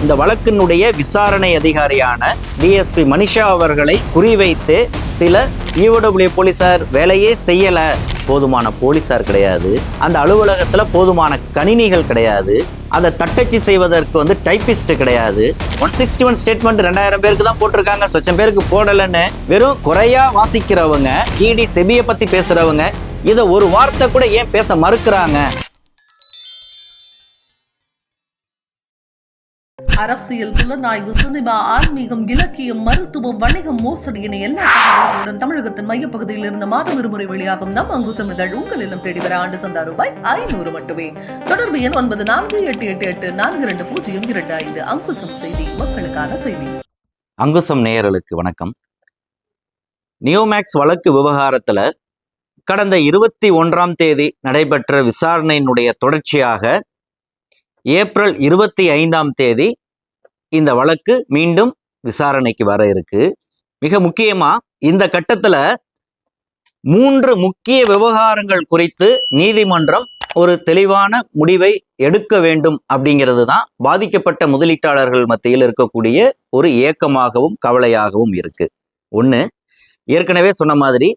இந்த வழக்கினுடைய விசாரணை அதிகாரியான டிஎஸ்பி மனிஷா அவர்களை குறிவைத்து சில ஈஓடபிள்யூ போலீசார் வேலையே செய்யல, போதுமான போலீசார் கிடையாது, அந்த அலுவலகத்துல போதுமான கணினிகள் கிடையாது, அதை தட்டச்சு செய்வதற்கு டைப்பிஸ்ட் கிடையாது, 161 ஸ்டேட்மெண்ட் 2000 பேருக்கு தான் போட்டிருக்காங்க, சொச்சம் பேருக்கு போடலன்னு வெறும் குறையா வாசிக்கிறவங்க, இடி செபியை பத்தி பேசுறவங்க இதை ஒரு வார்த்தை கூட ஏன் பேச மறுக்கிறாங்க? அரசியல், புலனாய்வு, சினிமா, ஆன்மீகம், இலக்கியம், மருத்துவம், வணிகம், மோசடி என எல்லா தகவல்களுடன் தமிழகத்தின் மையப்பகுதியில் இருந்த மாதம் இருமுறை வெளியாகும் நம் அங்குசம் இதழ் உங்கள் இல்லம் தேடி வர ஆண்டு சந்தா ரூபாய் 500 மட்டுமே. தொடர்பு எண் 9488820225. அங்குசம் செய்தி, மக்களுக்கான செய்தி. அங்குசம் நேயர்களுக்கு வணக்கம். நியோமேக்ஸ் வழக்கு விவகாரத்துல கடந்த 21ஆம் தேதி நடைபெற்ற விசாரணையினுடைய தொடர்ச்சியாக ஏப்ரல் 25ஆம் தேதி இந்த வழக்கு மீண்டும் விசாரணைக்கு வர இருக்கு. மிக முக்கியமா இந்த கட்டத்துல 3 முக்கிய விவகாரங்கள் குறித்து நீதிமன்றம் ஒரு தெளிவான முடிவை எடுக்க வேண்டும் அப்படிங்கிறது தான் பாதிக்கப்பட்ட முதலீட்டாளர்கள் மத்தியில் இருக்கக்கூடிய ஒரு ஏக்கமாகவும் கவலையாகவும் இருக்கு. ஒண்ணு, ஏற்கனவே சொன்ன மாதிரி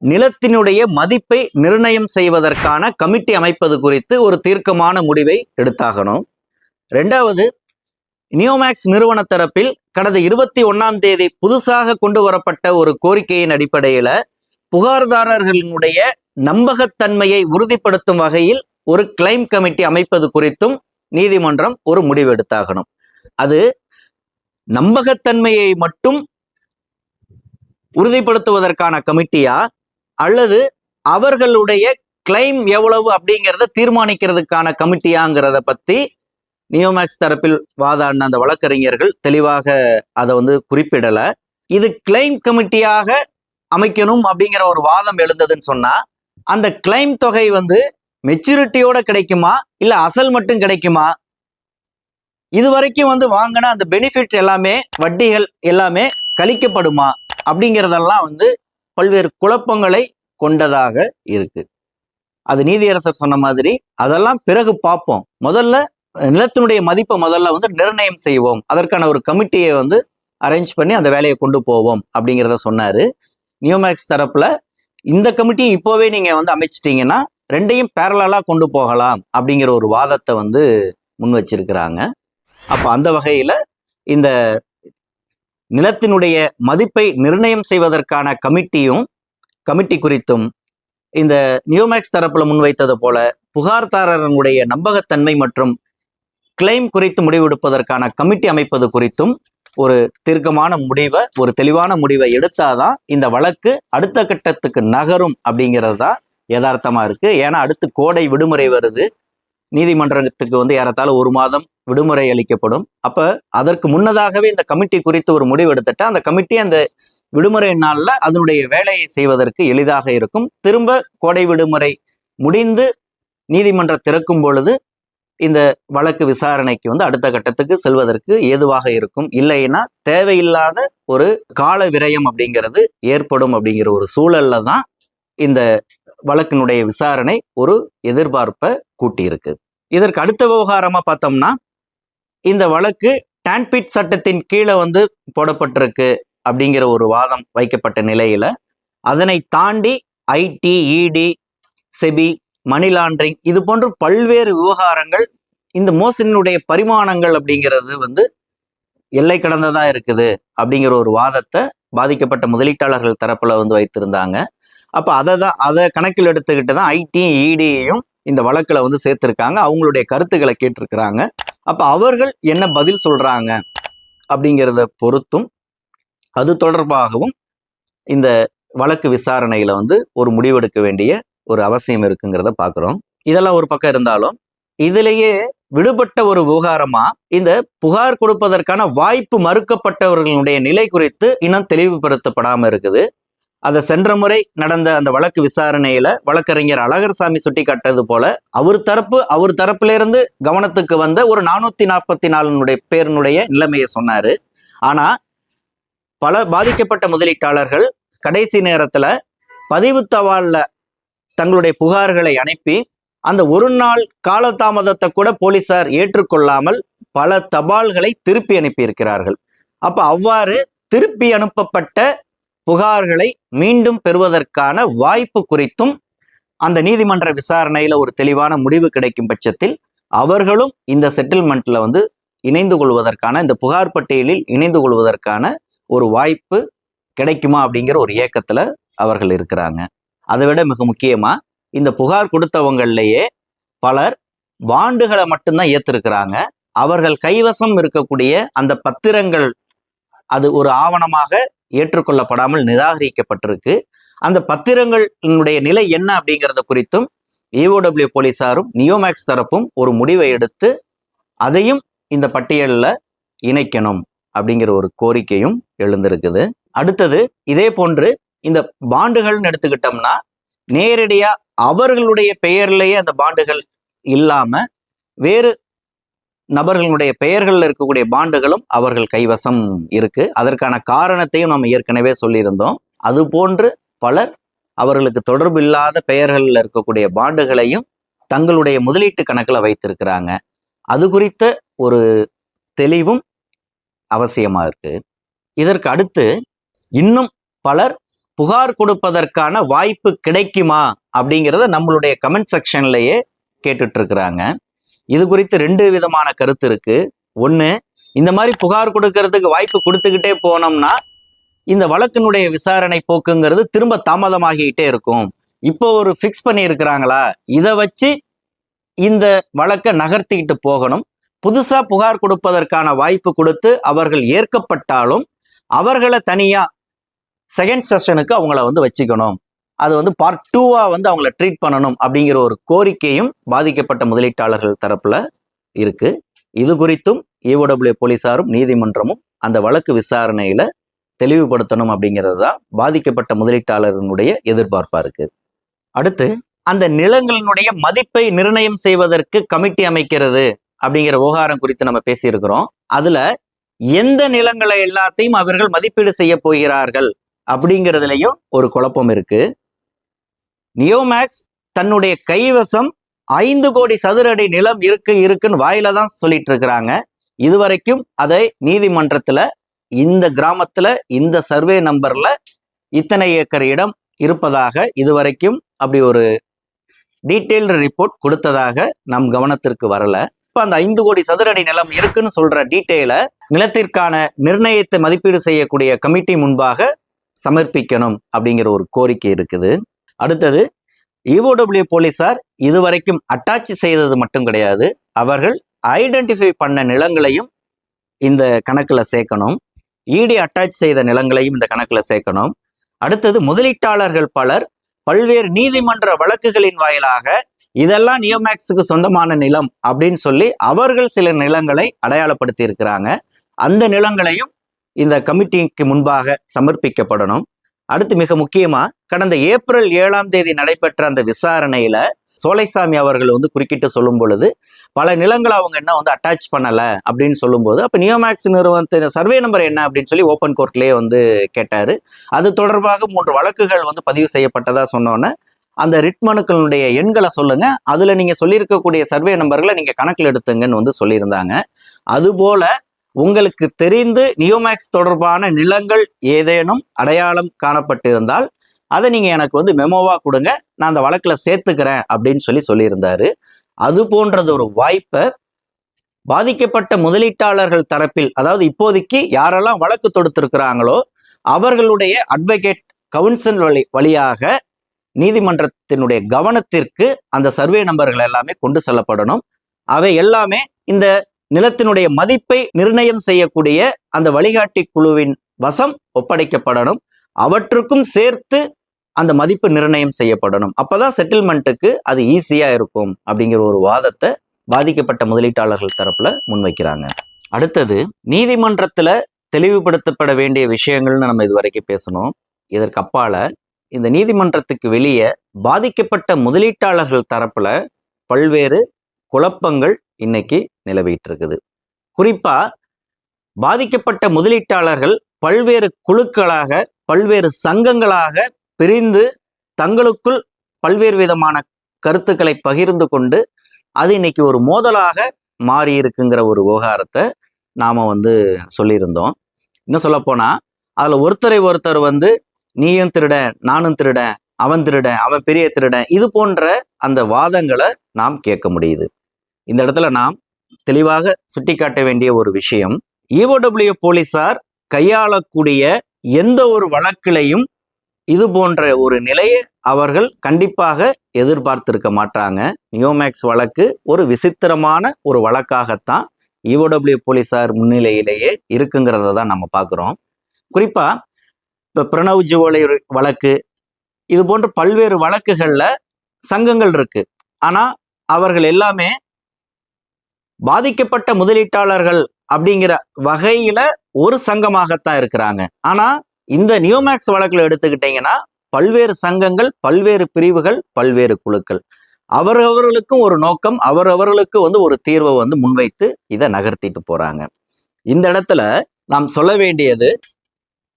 நிலத்தினுடைய மதிப்பை நிர்ணயம் செய்வதற்கான கமிட்டி அமைப்பது குறித்து ஒரு தீர்க்கமான முடிவை எடுத்தாகணும். 2வது, நியோமேக்ஸ் நிறுவன தரப்பில் கடந்த 21ஆம் தேதி புதுசாக கொண்டு வரப்பட்ட ஒரு கோரிக்கையின் அடிப்படையில புகார்தாரர்களினுடைய நம்பகத்தன்மையை உறுதிப்படுத்தும் வகையில் ஒரு கிளைம் கமிட்டி அமைப்பது குறித்தும் நீதிமன்றம் ஒரு முடிவு எடுத்தாகணும். அது நம்பகத்தன்மையை மட்டும் உறுதிப்படுத்துவதற்கான கமிட்டியா அல்லது அவர்களுடைய கிளைம் எவ்வளவு அப்படிங்கிறத தீர்மானிக்கிறதுக்கான கமிட்டியாங்கிறத பத்தி நியோமேக்ஸ் தரப்பில் வாதாடின அந்த வழக்கறிஞர்கள் தெளிவாக அதை குறிப்பிடல. இது கிளைம் கமிட்டியாக அமைக்கணும் அப்படிங்கிற ஒரு வாதம் எழுந்ததுன்னு சொன்னா அந்த கிளைம் தொகை மெச்சூரிட்டியோட கிடைக்குமா இல்ல அசல் மட்டும் கிடைக்குமா, இது வரைக்கும் வாங்கின அந்த பெனிஃபிட் எல்லாமே, வட்டிகள் எல்லாமே கழிக்கப்படுமா அப்படிங்கிறதெல்லாம் பல்வேறு குழப்பங்களை கொண்டதாக இருக்கு. அது நீதியரசர் சொன்ன மாதிரி அதெல்லாம் பிறகு பார்ப்போம், முதல்ல நிலத்தினுடைய மதிப்பை முதல்ல நிர்ணயம் செய்வோம், அதற்கான ஒரு கமிட்டியை அரேஞ்ச் பண்ணி அந்த வேலையை கொண்டு போவோம் அப்படிங்கிறத சொன்னாரு. நியோமேக்ஸ் தரப்புல இந்த கமிட்டியை இப்போவே நீங்க அமைச்சிட்டீங்கன்னா ரெண்டையும் பேரலா கொண்டு போகலாம் அப்படிங்கிற ஒரு வாதத்தை முன் வச்சிருக்கிறாங்க. அப்ப அந்த வகையில இந்த நிலத்தினுடைய மதிப்பை நிர்ணயம் செய்வதற்கான கமிட்டி குறித்தும் இந்த நியோமேக்ஸ் தரப்புல முன்வைத்தது போல புகார்தாரர்களுடைய நம்பகத்தன்மை மற்றும் கிளைம் குறித்து முடிவெடுப்பதற்கான கமிட்டி அமைப்பது குறித்தும் ஒரு தீர்க்கமான முடிவை, ஒரு தெளிவான முடிவை எடுத்தாதான் இந்த வழக்கு அடுத்த கட்டத்துக்கு நகரும் அப்படிங்கிறது தான் யதார்த்தமா இருக்கு. ஏன்னா அடுத்து கோடை விடுமுறை வருது, நீதிமன்றத்துக்கு ஏறத்தாழ 1 மாதம் விடுமுறை அளிக்கப்படும். அப்ப அதற்கு முன்னதாகவே இந்த கமிட்டி குறித்து ஒரு முடிவு எடுத்துட்டா அந்த கமிட்டி அந்த விடுமுறை நாள்ல அதனுடைய வேலையை செய்வதற்கு எளிதாக இருக்கும். திரும்ப கோடை விடுமுறை முடிந்து நீதிமன்றம் திறக்கும் பொழுது இந்த வழக்கு விசாரணைக்கு அடுத்த கட்டத்துக்கு செல்வதற்கு ஏதுவாக இருக்கும். இல்லைன்னா தேவையில்லாத ஒரு கால விரயம் அப்படிங்கிறது ஏற்படும் அப்படிங்கிற ஒரு சூழல்ல தான் இந்த வழக்கினுடைய விசாரணை ஒரு எதிர்பார்ப்பை கூட்டியிருக்கு. இதற்கு அடுத்த விவகாரமா பார்த்தோம்னா இந்த வழக்கு டான்பிட் சட்டத்தின் கீழே போடப்பட்டிருக்கு அப்படிங்கிற ஒரு வாதம் வைக்கப்பட்ட நிலையில அதனை தாண்டி ஐடி, இடி, செபி, மணி லாண்டரிங் இது போன்ற பல்வேறு விவகாரங்கள், இந்த மோசடியினுடைய பரிமாணங்கள் அப்படிங்கிறது எல்லை கடந்ததா இருக்குது அப்படிங்கிற ஒரு வாதத்தை பாதிக்கப்பட்ட முதலீட்டாளர்கள் தரப்புல வைத்திருந்தாங்க. அப்ப அதை கணக்கில் எடுத்துக்கிட்டு தான் ஐடி, இடியையும் இந்த வழக்குல சேர்த்திருக்காங்க, அவங்களுடைய கருத்துக்களை கேட்டிருக்கிறாங்க. அப்ப அவர்கள் என்ன பதில் சொல்றாங்க அப்படிங்கிறத பொறுத்தும் அது தொடர்பாகவும் இந்த வழக்கு விசாரணையில ஒரு முடிவெடுக்க வேண்டிய ஒரு அவசியம் இருக்குங்கிறத பார்க்குறோம். இதெல்லாம் ஒரு பக்கம் இருந்தாலும் இதிலேயே விடுபட்ட ஒரு விவகாரமா இந்த புகார் கொடுப்பதற்கான வாய்ப்பு மறுக்கப்பட்டவர்களுடைய நிலை குறித்து இன்னும் தெளிவுபடுத்தப்படாம இருக்குது. அதை சென்ற முறை நடந்த அந்த வழக்கு விசாரணையில வழக்கறிஞர் அழகர்சாமி சுட்டி காட்டது போல அவர் தரப்பிலிருந்து கவனத்துக்கு வந்த ஒரு 444 பேருடைய நிலைமையை சொன்னாரு. ஆனா பல பாதிக்கப்பட்ட முதலீட்டாளர்கள் கடைசி நேரத்துல பதிவு தபால்ல தங்களுடைய புகார்களை அனுப்பி அந்த ஒரு நாள் காலதாமதத்தை கூட போலீசார் ஏற்றுக்கொள்ளாமல் பல தபால்களை திருப்பி அனுப்பியிருக்கிறார்கள். அப்ப அவ்வாறு திருப்பி அனுப்பப்பட்ட புகார்களை மீண்டும் பெறுவதற்கான வாய்ப்பு குறித்தும் அந்த நீதிமன்ற விசாரணையில ஒரு தெளிவான முடிவு கிடைக்கும் பட்சத்தில் அவர்களும் இந்த செட்டில்மெண்ட்ல இணைந்து கொள்வதற்கான, இந்த புகார் பட்டியலில் இணைந்து கொள்வதற்கான ஒரு வாய்ப்பு கிடைக்குமா அப்படிங்கிற ஒரு ஏக்கத்துல அவர்கள் இருக்கிறாங்க. அதை விட மிக முக்கியமா இந்த புகார் கொடுத்தவங்களையே பலர் பாண்டுகளை மட்டும்தான் ஏத்திருக்கிறாங்க. அவர்கள் கைவசம் இருக்கக்கூடிய அந்த பத்திரங்கள் அது ஒரு ஆவணமாக ஏற்றுக்கொள்ளப்படாமல் நிராகரிக்கப்பட்டிருக்கு. அந்த பத்திரங்களினுடைய நிலை என்ன அப்படிங்கிறத குறித்தும் EOW போலீசாரும் நியோமேக்ஸ் தரப்பும் ஒரு முடிவை எடுத்து அதையும் இந்த பட்டியலில் இணைக்கணும் அப்படிங்கிற ஒரு கோரிக்கையும் எழுந்திருக்குது. அடுத்தது இதே போன்று இந்த பாண்டுகள்னு எடுத்துக்கிட்டோம்னா நேரடியா அவர்களுடைய பெயர்லேயே அந்த பாண்டுகள் இல்லாம வேறு நபர்களுடைய பெயர்களில் இருக்கக்கூடிய பாண்டுகளும் அவர்கள் கைவசம் இருக்கு. அதற்கான காரணத்தையும் நம்ம ஏற்கனவே சொல்லியிருந்தோம். அது போன்று பலர் அவர்களுக்கு தொடர்பு இல்லாத பெயர்களில் இருக்கக்கூடிய பாண்டுகளையும் தங்களுடைய முதலீட்டு கணக்கில் வைத்திருக்கிறாங்க. அது குறித்த ஒரு தெளிவும் அவசியமா இருக்கு. இதற்கு அடுத்து இன்னும் பலர் புகார் கொடுப்பதற்கான வாய்ப்பு கிடைக்குமா அப்படிங்கிறத நம்மளுடைய கமெண்ட் செக்ஷன்லயே கேட்டுட்டு இருக்கிறாங்க. இது குறித்து 2 விதமான கருத்து இருக்கு. ஒன்று, இந்த மாதிரி புகார் கொடுக்கறதுக்கு வாய்ப்பு கொடுத்துக்கிட்டே போனோம்னா இந்த வழக்கினுடைய விசாரணை போக்குங்கிறது திரும்ப தாமதமாகிக்கிட்டே இருக்கும். இப்போ ஒரு ஃபிக்ஸ் பண்ணி இருக்கிறாங்களா, இதை வச்சு இந்த வழக்கை நகர்த்திக்கிட்டு போகணும். புதுசா புகார் கொடுப்பதற்கான வாய்ப்பு கொடுத்து அவர்கள் ஏற்கப்பட்டாலும் அவர்களை தனியா செகண்ட் செஷனுக்கு அவங்கள வச்சுக்கணும். அது பார்ட் 2வா அவங்கள ட்ரீட் பண்ணணும் அப்படிங்கிற ஒரு கோரிக்கையும் பாதிக்கப்பட்ட முதலீட்டாளர்கள் தரப்புல இருக்கு. இது குறித்தும் EOW போலீசாரும் நீதிமன்றமும் அந்த வழக்கு விசாரணையில தெளிவுபடுத்தணும் அப்படிங்கிறது தான் பாதிக்கப்பட்ட முதலீட்டாளர்களுடைய எதிர்பார்ப்பா இருக்கு. அடுத்து அந்த நிலங்களினுடைய மதிப்பை நிர்ணயம் செய்வதற்கு கமிட்டி அமைக்கிறது அப்படிங்கிற விவகாரம் குறித்து நம்ம பேசியிருக்கிறோம். அதுல எந்த நிலங்களை எல்லாத்தையும் அவர்கள் மதிப்பீடு செய்ய போகிறார்கள் அப்படிங்கிறதுலையும் ஒரு குழப்பம் இருக்கு. நியோமேக்ஸ் தன்னுடைய கைவசம் 5 கோடி சதுர அடி நிலம் இருக்குன்னு வாயில தான் சொல்லிட்டு இருக்கிறாங்க. இதுவரைக்கும் அதை நீதிமன்றத்துல இந்த கிராமத்துல இந்த சர்வே நம்பர்ல இத்தனை ஏக்கர் இடம் இருப்பதாக இதுவரைக்கும் அப்படி ஒரு டீட்டெயில்டு ரிப்போர்ட் கொடுத்ததாக நம் கவனத்திற்கு வரல. இப்ப அந்த 5 கோடி சதுர அடி நிலம் இருக்குன்னு சொல்ற டீட்டெயிலை நிலத்திற்கான நிர்ணயத்தை மதிப்பீடு செய்யக்கூடிய கமிட்டி முன்பாக சமர்ப்பிக்கணும் அப்படிங்கிற ஒரு கோரிக்கை இருக்குது. அடுத்தது EOW போலீசார் இதுவரைக்கும் அட்டாச் செய்தது மட்டும் கிடையாது, அவர்கள் ஐடென்டிஃபை பண்ண நிலங்களையும் இந்த கணக்குல சேர்க்கணும். இடி அட்டாச் செய்த நிலங்களையும் இந்த கணக்குல சேர்க்கணும். அடுத்தது முதலீட்டாளர்கள் பலர் பல்வேறு நீதிமன்ற வழக்குகளின் வாயிலாக இதெல்லாம் நியோமேக்ஸுக்கு சொந்தமான நிலம் அப்படின்னு சொல்லி அவர்கள் சில நிலங்களை அடையாளப்படுத்தி இருக்கிறாங்க. அந்த நிலங்களையும் இந்த கமிட்டிக்கு முன்பாக சமர்ப்பிக்கப்படணும். அடுத்து மிக முக்கியமா கடந்த ஏப்ரல் 7ஆம் தேதி நடைபெற்ற அந்த விசாரணையில சோலைசாமி அவர்கள் குறுக்கிட்டு சொல்லும் பொழுது பல நிலங்களை அவங்க என்ன அட்டாச் பண்ணல அப்படின்னு சொல்லும்போது அப்ப நியோமேக்ஸ் நிறுவனத்தின் சர்வே நம்பர் என்ன அப்படின்னு சொல்லி ஓப்பன் கோர்ட்லயே கேட்டாரு. அது தொடர்பாக 3 வழக்குகள் பதிவு செய்யப்பட்டதா சொன்னோன்னே அந்த ரிட் மனுக்களுடைய எண்களை சொல்லுங்க, அதுல நீங்க சொல்லியிருக்கக்கூடிய சர்வே நம்பர்களை நீங்க கணக்கில் எடுத்துங்கன்னு சொல்லியிருந்தாங்க. அதுபோல உங்களுக்கு தெரிந்து நியோமேக்ஸ் தொடர்பான நிலங்கள் ஏதேனும் அடையாளம் காணப்பட்டிருந்தால் அதை நீங்க எனக்கு மெமோவா கொடுங்க, நான் அந்த வழக்குல சேர்த்துக்கிறேன் அப்படின்னு சொல்லியிருந்தாரு. அது போன்றது ஒரு வாய்ப்பை பாதிக்கப்பட்ட முதலீட்டாளர்கள் தரப்பில், அதாவது இப்போதைக்கு யாரெல்லாம் வழக்கு தொடுத்திருக்கிறாங்களோ அவர்களுடைய அட்வொகேட் கவுன்சில் வழியாக நீதிமன்றத்தினுடைய கவனத்திற்கு அந்த சர்வே நம்பர்கள் எல்லாமே கொண்டு செல்லப்படணும். அவை எல்லாமே இந்த நிலத்தினுடைய மதிப்பை நிர்ணயம் செய்யக்கூடிய அந்த வழிகாட்டி குழுவின் வசம் ஒப்படைக்கப்படணும். அவற்றுக்கும் சேர்த்து அந்த மதிப்பு நிர்ணயம் செய்யப்படணும். அப்பதான் செட்டில்மெண்ட்டுக்கு அது ஈஸியா இருக்கும் அப்படிங்கிற ஒரு வாதத்தை பாதிக்கப்பட்ட முதலீட்டாளர்கள் தரப்புல முன்வைக்கிறாங்க. அடுத்தது நீதிமன்றத்துல தெளிவுபடுத்தப்பட வேண்டிய விஷயங்கள்னு நம்ம இதுவரைக்கும் பேசணும். இதற்கு அப்பால இந்த நீதிமன்றத்துக்கு வெளியே பாதிக்கப்பட்ட முதலீட்டாளர்கள் தரப்புல பல்வேறு குழப்பங்கள் இன்னைக்கு நிலவிட்டு இருக்குது. குறிப்பா பாதிக்கப்பட்ட முதலீட்டாளர்கள் பல்வேறு குழுக்களாக பல்வேறு சங்கங்களாக பிரிந்து தங்களுக்குள் பல்வேறு விதமான கருத்துக்களை பகிர்ந்து கொண்டு அது இன்னைக்கு ஒரு மோதலாக மாறி இருக்குங்கிற ஒரு விவகாரத்தை நாம சொல்லியிருந்தோம். இன்னும் சொல்ல போனா அதுல ஒருத்தரை ஒருத்தர் நீயும் திருடன், நானும் திருடன், அவன் திருடன், அவன் பெரிய திருடன், இது போன்ற அந்த வாதங்களை நாம் கேட்க முடியுது. இந்த இடத்துல நாம் தெளிவாக சுட்டிக்காட்ட வேண்டிய ஒரு விஷயம், EOW போலீசார் கையாளக்கூடிய எந்த ஒரு வழக்கிலையும் இது போன்ற ஒரு நிலையை அவர்கள் கண்டிப்பாக எதிர்பார்த்திருக்க மாட்டாங்க. நியோமேக்ஸ் வழக்கு ஒரு விசித்திரமான ஒரு வழக்காகத்தான் EOW போலீசார் முன்னிலையிலேயே இருக்குங்கிறத தான் நம்ம பார்க்குறோம். குறிப்பா இப்ப பிரணவ் ஜுவலை வழக்கு, இது போன்ற பல்வேறு வழக்குகள்ல சங்கங்கள் இருக்கு. ஆனா அவர்கள் எல்லாமே பாதிக்கப்பட்ட முதலீட்டாளர்கள் அப்படிங்கிற வகையில ஒரு சங்கமாகத்தான் இருக்கிறாங்க. ஆனா இந்த நியோமேக்ஸ் வழக்குல எடுத்துக்கிட்டீங்கன்னா பல்வேறு சங்கங்கள், பல்வேறு பிரிவுகள், பல்வேறு குழுக்கள், அவரவர்களுக்கும் ஒரு நோக்கம், அவரவர்களுக்கு ஒரு தீர்வை முன்வைத்து இதை நகர்த்திட்டு போறாங்க. இந்த இடத்துல நாம் சொல்ல வேண்டியது,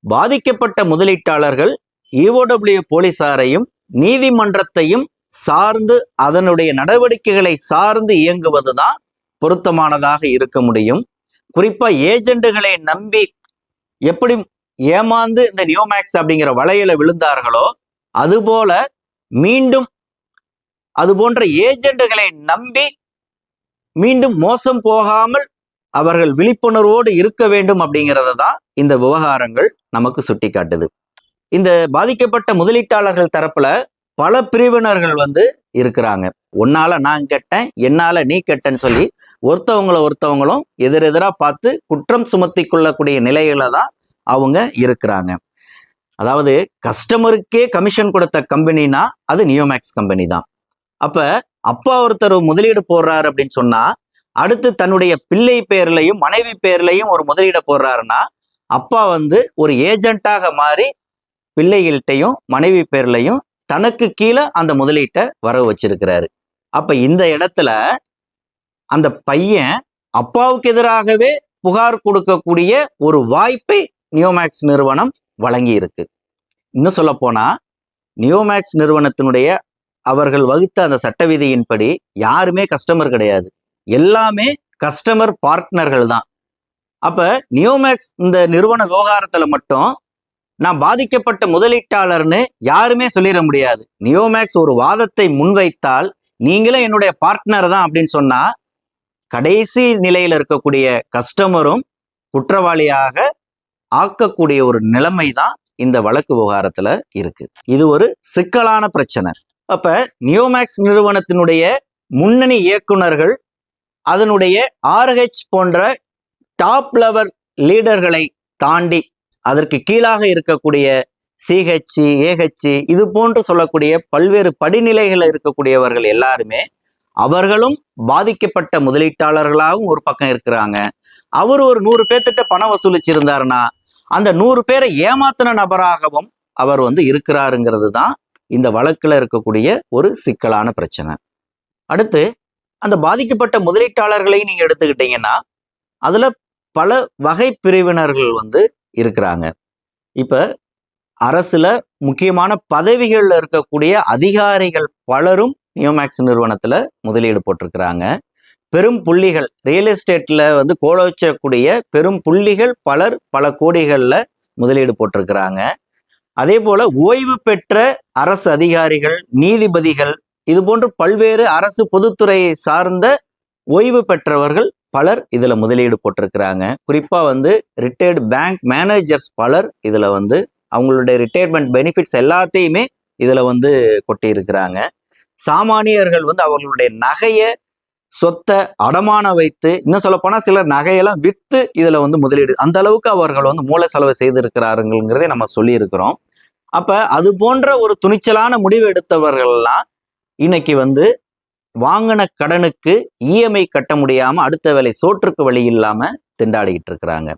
பாதிக்கப்பட்ட முதலீட்டாளர்கள் EOW போலீசாரையும் நீதிமன்றத்தையும் சார்ந்து அதனுடைய நடவடிக்கைகளை சார்ந்து இயங்குவதுதான் பொருத்தமானதாக இருக்க முடியும். குறிப்பா ஏஜெண்டுகளை நம்பி எப்படி ஏமாந்து இந்த நியோமேக்ஸ் அப்படிங்கிற வலையில விழுந்தார்களோ அதுபோல மீண்டும் அது போன்ற ஏஜெண்டுகளை நம்பி மீண்டும் மோசம் போகாமல் அவர்கள் விழிப்புணர்வோடு இருக்க வேண்டும் அப்படிங்கிறத தான் இந்த விவகாரங்கள் நமக்கு சுட்டி காட்டுது. இந்த பாதிக்கப்பட்ட முதலீட்டாளர்கள் தரப்புல பல பிரிவினர்கள் இருக்கிறாங்க. உன்னால நான் கெட்டேன், என்னால நீ கெட்டன்னு சொல்லி ஒருத்தவங்களும் எதிரெதிரா பார்த்து குற்றம் சுமத்தி கொள்ளக்கூடிய நிலையில தான் அவங்க இருக்கிறாங்க. அதாவது கஸ்டமருக்கே கமிஷன் கொடுத்த கம்பெனினா அது நியோமேக்ஸ் கம்பெனி தான். அப்ப அப்பா ஒருத்தர் முதலீடு போடுறாரு அப்படின்னு சொன்னா அடுத்து தன்னுடைய பிள்ளை பேர்லையும் மனைவி பேர்லையும் ஒரு முதலீடு போடுறாருன்னா அப்பா ஒரு ஏஜென்ட்டாக மாறி பிள்ளைகள்கிட்டையும் மனைவி பேர்லையும் தனக்கு கீழே அந்த முதலீட்டை வரவு வச்சிருக்கிறாரு. அப்ப இந்த இடத்துல அந்த பையன் அப்பாவுக்கு எதிராகவே புகார் கொடுக்கக்கூடிய ஒரு வாய்ப்பை நியோமேக்ஸ் நிறுவனம் வழங்கி இருக்கு. இன்னும் சொல்ல போனா நியோமேக்ஸ் நிறுவனத்தினுடைய அவர்கள் வகுத்த அந்த சட்ட விதியின்படி யாருமே கஸ்டமர் கிடையாது, எல்லாமே கஸ்டமர் பார்ட்னர்கள் தான். அப்ப நியோமேக்ஸ் இந்த நிறுவன விவகாரத்துல மட்டும் நான் பாதிக்கப்பட்ட முதலீட்டாளர்னு யாருமே சொல்லிட முடியாது. நியோமேக்ஸ் ஒரு வாதத்தை முன்வைத்தால் நீங்களும் என்னுடைய பார்ட்னர் தான் அப்படின்னு சொன்னா கடைசி நிலையில இருக்கக்கூடிய கஸ்டமரும் குற்றவாளியாக ஆக்கக்கூடிய ஒரு நிலைமை தான் இந்த வழக்கு விவகாரத்துல இருக்கு. இது ஒரு சிக்கலான பிரச்சனை. அப்ப நியோமேக்ஸ் நிறுவனத்தினுடைய முன்னணி இயக்குனர்கள் அதனுடைய RH போன்ற டாப் லெவல் லீடர்களை தாண்டி அதற்கு கீழாக இருக்கக்கூடிய CH, AH இது போன்று சொல்லக்கூடிய பல்வேறு படிநிலைகள் இருக்கக்கூடியவர்கள் எல்லாருமே அவர்களும் பாதிக்கப்பட்ட முதலீட்டாளர்களாகவும் ஒரு பக்கம் இருக்கிறாங்க. அவர் ஒரு 100 பேர்த்திட்ட பணம் வசூலிச்சிருந்தாருன்னா அந்த 100 பேரை ஏமாத்தின நபராகவும் அவர் இருக்கிறாருங்கிறது தான் இந்த வழக்குல இருக்கக்கூடிய ஒரு சிக்கலான பிரச்சனை. அடுத்து அந்த பாதிக்கப்பட்ட முதலீட்டாளர்களை நீங்க எடுத்துக்கிட்டீங்கன்னா அதுல பல வகை பிரிவினர்கள் இருக்கிறாங்க. இப்ப அரசுல முக்கியமான பதவிகள்ல இருக்கக்கூடிய அதிகாரிகள் பலரும் நியோமேக்ஸ் நிறுவனத்துல முதலீடு போட்டிருக்கிறாங்க. பெரும் புள்ளிகள் ரியல் எஸ்டேட்ல கோலோச்சக்கூடிய பெரும் புள்ளிகள் பலர் பல கோடிகள்ல முதலீடு போட்டிருக்கிறாங்க. அதே போல ஓய்வு பெற்ற அரசு அதிகாரிகள், நீதிபதிகள், இது போன்று பல்வேறு அரசு பொதுத்துறையை சார்ந்த ஓய்வு பெற்றவர்கள் பலர் இதுல முதலீடு போட்டிருக்கிறாங்க. குறிப்பா ரிட்டையர்டு பேங்க் மேனேஜர்ஸ் பலர் இதுல அவங்களுடைய ரிட்டையர்மெண்ட் பெனிஃபிட்ஸ் எல்லாத்தையுமே இதுல கொட்டி இருக்கிறாங்க. சாமானியர்கள் அவர்களுடைய நகையை சொத்தை அடமான வைத்து, இன்னும் சொல்ல போனா சிலர் நகையெல்லாம் வித்து இதுல முதலீடு, அந்த அளவுக்கு அவர்கள் மூல செலவு செய்திருக்கிறாருங்கிறதை நம்ம சொல்லி இருக்கிறோம். அப்ப அது போன்ற ஒரு துணிச்சலான முடிவு எடுத்தவர்கள்லாம் இன்னைக்கு வாங்கின கடனுக்கு EMI கட்ட முடியாம அடுத்த வேலை சோற்றுக்கு வழி இல்லாம திண்டாடிக்கிட்டு இருக்கிறாங்க.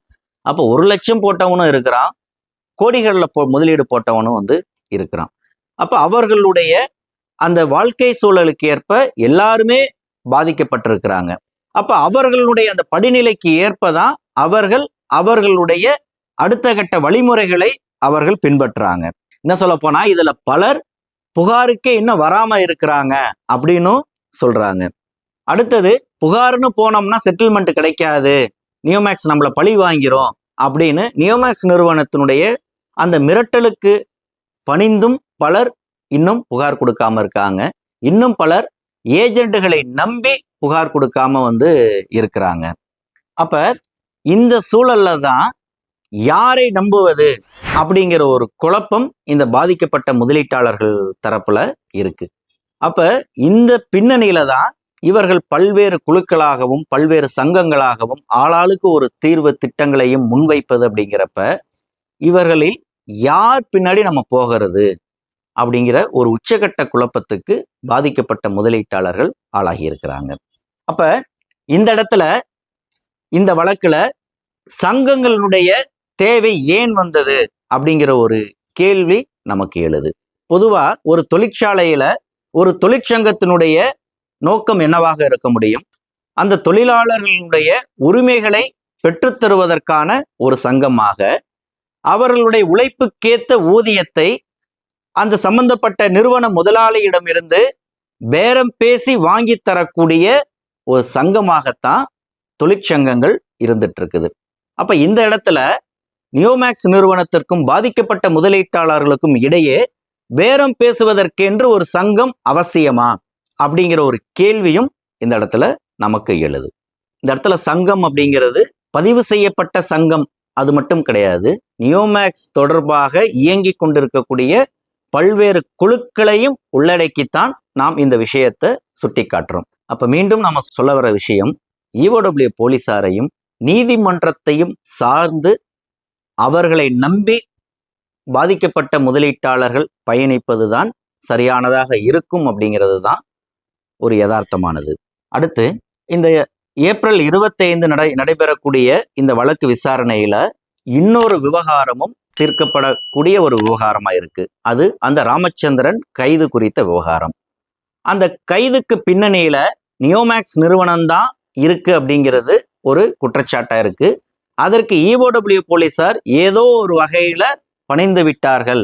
அப்போ 1 லட்சம் போட்டவனும் இருக்கிறான், கோடிகள்ல முதலீடு போட்டவனும் இருக்கிறான். அப்ப அவர்களுடைய அந்த வாழ்க்கை சூழலுக்கு ஏற்ப எல்லாருமே பாதிக்கப்பட்டிருக்கிறாங்க. அப்ப அவர்களுடைய அந்த படிநிலைக்கு ஏற்பதான் அவர்களுடைய அடுத்த கட்ட வழிமுறைகளை அவர்கள் பின்பற்றுறாங்க. என்ன சொல்ல போனா இதுல பலர் புகாருக்கே இன்னும் வராம இருக்கிறாங்க அப்படின்னு சொல்றாங்க. அடுத்தது புகார்னு போனோம்னா செட்டில்மெண்ட் கிடைக்காது, நியோமேக்ஸ் நம்மளை பழி வாங்கிறோம் அப்படின்னு நியோமேக்ஸ் நிறுவனத்தினுடைய அந்த மிரட்டலுக்கு பணிந்தும் பலர் இன்னும் புகார் கொடுக்காம இருக்காங்க. இன்னும் பலர் ஏஜென்ட்டுகளை நம்பி புகார் கொடுக்காம இருக்கிறாங்க. அப்ப இந்த சூழல்ல தான் யாரை நம்புவது அப்படிங்கிற ஒரு குழப்பம் இந்த பாதிக்கப்பட்ட முதலீட்டாளர்கள் தரப்புல இருக்கு. அப்ப இந்த பின்னணியில தான் இவர்கள் பல்வேறு குழுக்களாகவும் பல்வேறு சங்கங்களாகவும் ஆளாளுக்கு ஒரு தீர்வு திட்டங்களையும் முன்வைப்பது. அப்படிங்கிறப்ப இவர்களில் யார் பின்னாடி நம்ம போகிறது அப்படிங்கிற ஒரு உச்சகட்ட குழப்பத்துக்கு பாதிக்கப்பட்ட முதலீட்டாளர்கள் ஆளாகி இருக்கிறாங்க. அப்ப இந்த இடத்துல இந்த வழக்குல சங்கங்களுடைய தேவை ஏன் வந்தது அப்படிங்கிற ஒரு கேள்வி நமக்கு எழுது. பொதுவா ஒரு தொழிற்சாலையில ஒரு தொழிற்சங்கத்தினுடைய நோக்கம் என்னவாக இருக்க முடியும்? அந்த தொழிலாளர்களுடைய உரிமைகளை பெற்றுத்தருவதற்கான ஒரு சங்கமாக, அவர்களுடைய உழைப்புக்கேத்த ஊதியத்தை அந்த சம்பந்தப்பட்ட நிறுவன முதலாளியிடமிருந்து பேரம் பேசி வாங்கி தரக்கூடிய ஒரு சங்கமாகத்தான் தொழிற்சங்கங்கள் இருந்துட்டு இருக்குது. அப்ப இந்த இடத்துல நியோமேக்ஸ் நிறுவனத்திற்கும் பாதிக்கப்பட்ட முதலீட்டாளர்களுக்கும் இடையே பேரம் பேசுவதற்கென்று ஒரு சங்கம் அவசியமா அப்படிங்கிற ஒரு கேள்வியும் இந்த இடத்துல நமக்கு எழுது. இந்த இடத்துல சங்கம் அப்படிங்கிறது பதிவு செய்யப்பட்ட சங்கம் அது மட்டும் கிடையாது, நியோமேக்ஸ் தொடர்பாக இயங்கி கொண்டிருக்கக்கூடிய பல்வேறு குழுக்களையும் உள்ளடக்கித்தான் நாம் இந்த விஷயத்தை சுட்டி காட்டுறோம். அப்ப மீண்டும் நம்ம சொல்ல வர விஷயம், EOW போலீசாரையும் நீதிமன்றத்தையும் சார்ந்து அவர்களை நம்பி பாதிக்கப்பட்ட முதலீட்டாளர்கள் பயணிப்பதுதான் சரியானதாக இருக்கும் அப்படிங்கிறது தான் ஒரு யதார்த்தமானது. அடுத்து இந்த ஏப்ரல் 25 நடைபெறக்கூடிய இந்த வழக்கு விசாரணையில இன்னொரு விவகாரமும் தீர்க்கப்படக்கூடிய ஒரு விவகாரமா இருக்கு. அது அந்த ராமச்சந்திரன் கைது குறித்த விவகாரம். அந்த கைதுக்கு பின்னணியில நியோமேக்ஸ் நிறுவனம் தான் இருக்கு அப்படிங்கிறது ஒரு குற்றச்சாட்டா இருக்கு. அதற்கு EOW போலீசார் ஏதோ ஒரு வகையில பணிந்து விட்டார்கள்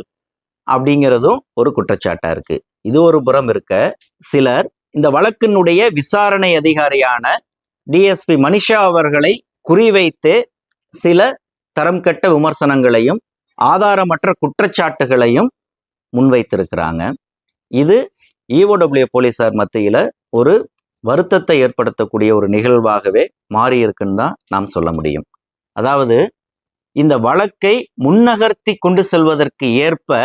அப்படிங்கிறதும் ஒரு குற்றச்சாட்டா இருக்கு. இது ஒரு புறம் இருக்க, சிலர் இந்த வழக்கினுடைய விசாரணை அதிகாரியான டிஎஸ்பி மனிஷா அவர்களை குறிவைத்து சில தரம் கெட்ட விமர்சனங்களையும் ஆதாரமற்ற குற்றச்சாட்டுகளையும் முன்வைத்திருக்கிறாங்க. இது EOW போலீசார் மத்தியில ஒரு வருத்தத்தை ஏற்படுத்தக்கூடிய ஒரு நிகழ்வாகவே மாறி இருக்குன்னு தான் நாம் சொல்ல முடியும். அதாவது இந்த வழக்கை முன்னகர்த்தி கொண்டு செல்வதற்கு ஏற்ப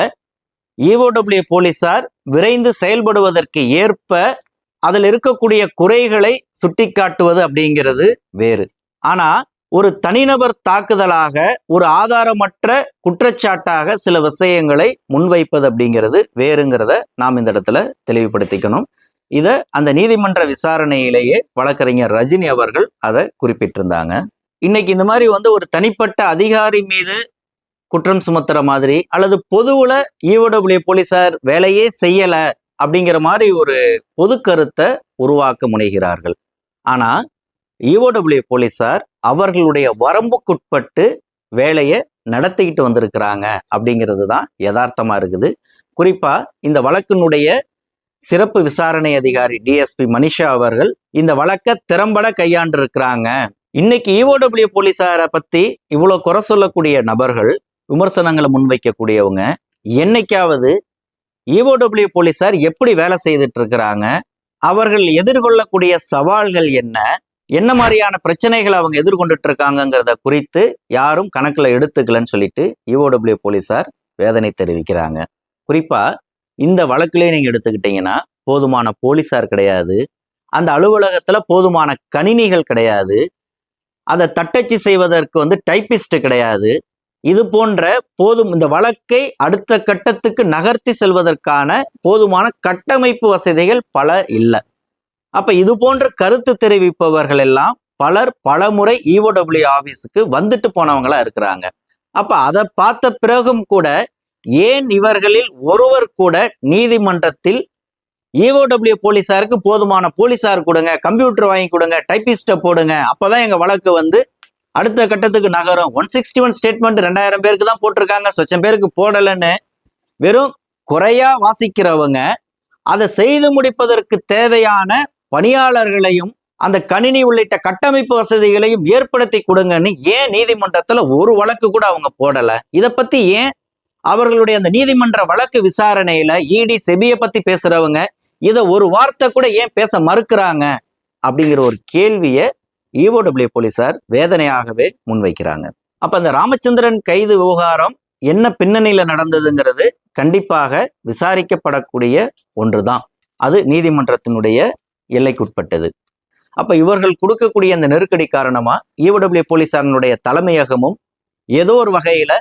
EOW போலீசார் விரைந்து செயல்படுவதற்கு ஏற்ப அதில் இருக்கக்கூடிய குறைகளை சுட்டிக்காட்டுவது அப்படிங்கிறது வேறு. ஆனா ஒரு தனிநபர் தாக்குதலாக ஒரு ஆதாரமற்ற குற்றச்சாட்டாக சில விஷயங்களை முன்வைப்பது அப்படிங்கிறது வேறுங்கிறத நாம் இந்த இடத்துல தெளிவுபடுத்திக்கணும். இதை அந்த நீதிமன்ற விசாரணையிலேயே வழக்கறிஞர் ரஜினி அவர்கள் அதை குறிப்பிட்டிருந்தாங்க. இன்னைக்கு இந்த மாதிரி ஒரு தனிப்பட்ட அதிகாரி மீது குற்றம் சுமத்துற மாதிரி அல்லது பொதுவுல EOW போலீசார் வேலையே செய்யல அப்படிங்கிற மாதிரி ஒரு பொது கருத்தை உருவாக்க முனைகிறார்கள். ஆனா EOW போலீசார் அவர்களுடைய வரம்புக்குட்பட்டு வேலையை நடத்திக்கிட்டு வந்திருக்கிறாங்க அப்படிங்கிறது தான் யதார்த்தமா இருக்குது. குறிப்பா இந்த வழக்கினுடைய சிறப்பு விசாரணை அதிகாரி டிஎஸ்பி மனிஷா அவர்கள் இந்த வழக்கை திறம்பட கையாண்டு இருக்கிறாங்க. இன்னைக்கு EOW போலீசாரை பத்தி இவ்வளவு குறை சொல்லக்கூடிய நபர்கள், விமர்சனங்களை முன்வைக்கக்கூடியவங்க, என்னைக்காவது EOW போலீசார் எப்படி வேலை செய்துட்டு இருக்கிறாங்க, அவர்கள் எதிர்கொள்ளக்கூடிய சவால்கள் என்ன மாதிரியான பிரச்சனைகளை அவங்க எதிர்கொண்டுட்டு இருக்காங்கிறத குறித்து யாரும் கணக்குல எடுத்துக்கலன்னு சொல்லிட்டு EOW போலீசார் வேதனை தெரிவிக்கிறாங்க. குறிப்பா இந்த வழக்கிலே நீங்க எடுத்துக்கிட்டீங்கன்னா போதுமான போலீசார் கிடையாது, அந்த அலுவலகத்துல போதுமான கணினிகள் கிடையாது, அதை தட்டச்சு செய்வதற்கு டைப்பிஸ்ட் கிடையாது. இது போன்ற இந்த வழக்கை அடுத்த கட்டத்துக்கு நகர்த்தி செல்வதற்கான போதுமான கட்டமைப்பு வசதிகள் பல இல்லை. அப்ப இது போன்ற கருத்து தெரிவிப்பவர்கள் எல்லாம் பலர் பலமுறை EOW ஆபீஸுக்கு வந்துட்டு போனவங்களா இருக்கிறாங்க. அப்ப அதை பார்த்த பிறகும் கூட ஏன் இவர்களில் ஒருவர் கூட நீதிமன்றத்தில் EOW போலீசாருக்கு போதுமான போலீசார் கொடுங்க, கம்ப்யூட்டர் வாங்கி கொடுங்க, டைப்பிஸ்ட போடுங்க, அப்பதான் எங்க வழக்கு அடுத்த கட்டத்துக்கு நகரும், 161 ஸ்டேட்மெண்ட் 2000 பேருக்கு தான் போட்டிருக்காங்க, 1,000 பேருக்கு போடலன்னு வெறும் குறையா வாசிக்கிறவங்க அதை செய்து முடிப்பதற்கு தேவையான பணியாளர்களையும் அந்த கணினி உள்ளிட்ட கட்டமைப்பு வசதிகளையும் ஏற்படுத்தி கொடுங்கன்னு ஏன் நீதிமன்றத்துல ஒரு வழக்கு கூட அவங்க போடல? இதை பத்தி ஏன் அவர்களுடைய அந்த நீதிமன்ற வழக்கு விசாரணையில இடி செபியை பத்தி பேசுறவங்க இதை ஒரு வார்த்தை கூட ஏன் பேச மறுக்கிறாங்க அப்படிங்கிற ஒரு கேள்வியை EOW போலீசார் வேதனையாகவே முன்வைக்கிறாங்க. அப்ப அந்த ராமச்சந்திரன் கைது விவகாரம் என்ன பின்னணியில நடந்ததுங்கிறது கண்டிப்பாக விசாரிக்கப்படக்கூடிய ஒன்றுதான். அது நீதிமன்றத்தினுடைய எல்லைக்குட்பட்டது. அப்ப இவர்கள் கொடுக்கக்கூடிய அந்த நெருக்கடி காரணமா EOW போலீசாரினுடைய தலைமையகமும் ஏதோ ஒரு வகையில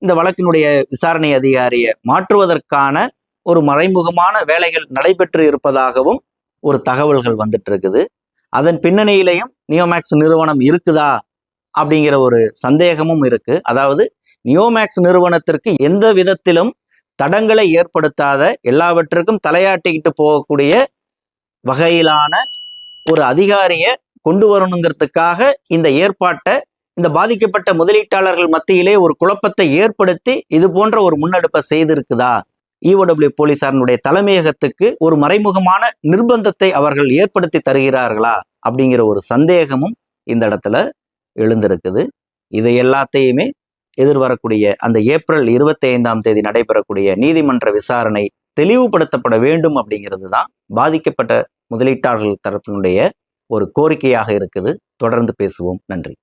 இந்த வழக்கினுடைய விசாரணை அதிகாரியை மாற்றுவதற்கான ஒரு மறைமுகமான வேலைகள் நடைபெற்று இருப்பதாகவும் ஒரு தகவல்கள் வந்துட்டு இருக்குது. அதன் பின்னணியிலையும் நியோமேக்ஸ் நிறுவனம் இருக்குதா அப்படிங்கிற ஒரு சந்தேகமும் இருக்கு. அதாவது நியோமேக்ஸ் நிறுவனத்திற்கு எந்த விதத்திலும் தடங்களை ஏற்படுத்தாத, எல்லாவற்றுக்கும் தலையாட்டிக்கிட்டு போகக்கூடிய வகையிலான ஒரு அதிகாரியை கொண்டு வரணுங்கிறதுக்காக இந்த ஏற்பாட்டை இந்த பாதிக்கப்பட்ட முதலீட்டாளர்கள் மத்தியிலே ஒரு குழப்பத்தை ஏற்படுத்தி இது போன்ற ஒரு முன்னெடுப்பை செய்திருக்குதா? EOW போலீசாரினுடைய தலைமையகத்துக்கு ஒரு மறைமுகமான நிர்பந்தத்தை அவர்கள் ஏற்படுத்தி தருகிறார்களா அப்படிங்கிற ஒரு சந்தேகமும் இந்த இடத்துல எழுந்திருக்குது. இதை எல்லாத்தையுமே எதிர்வரக்கூடிய அந்த ஏப்ரல் 25 நடைபெறக்கூடிய நீதிமன்ற விசாரணை தெளிவுபடுத்தப்பட வேண்டும் அப்படிங்கிறது தான் பாதிக்கப்பட்ட முதலீட்டாளர்கள் தரப்பினுடைய ஒரு கோரிக்கையாக இருக்குது. தொடர்ந்து பேசுவோம். நன்றி.